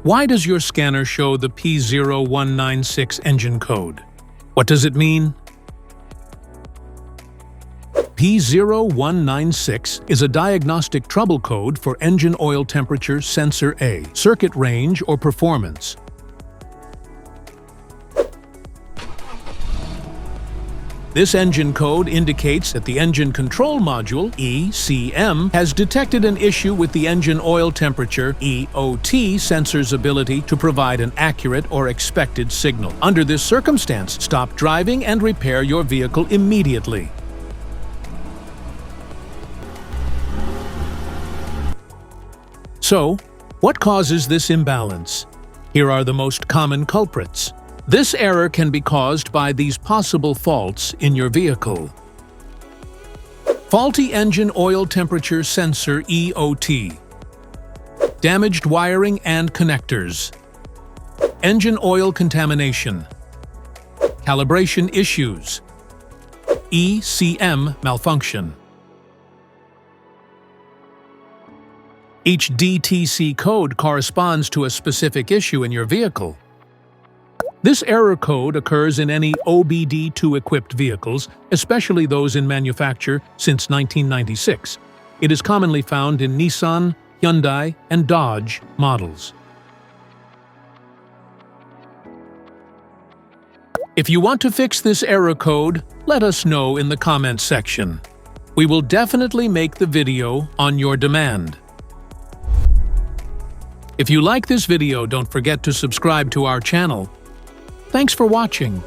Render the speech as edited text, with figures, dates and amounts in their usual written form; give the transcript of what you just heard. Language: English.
Why does your scanner show the P0196 engine code? What does it mean? P0196 is a diagnostic trouble code for engine oil temperature sensor A, circuit range or performance. This engine code indicates that the engine control module, ECM, has detected an issue with the engine oil temperature, EOT, sensor's ability to provide an accurate or expected signal. Under this circumstance, stop driving and repair your vehicle immediately. So, what causes this imbalance? Here are the most common culprits. This error can be caused by these possible faults in your vehicle. Faulty engine oil temperature sensor EOT. Damaged wiring and connectors. Engine oil contamination. Calibration issues. ECM malfunction. Each DTC code corresponds to a specific issue in your vehicle. This error code occurs in any OBD2-equipped vehicles, especially those in manufacture since 1996. It is commonly found in Nissan, Hyundai, and Dodge models. If you want to fix this error code, let us know in the comments section. We will definitely make the video on your demand. If you like this video, don't forget to subscribe to our channel. Thanks for watching.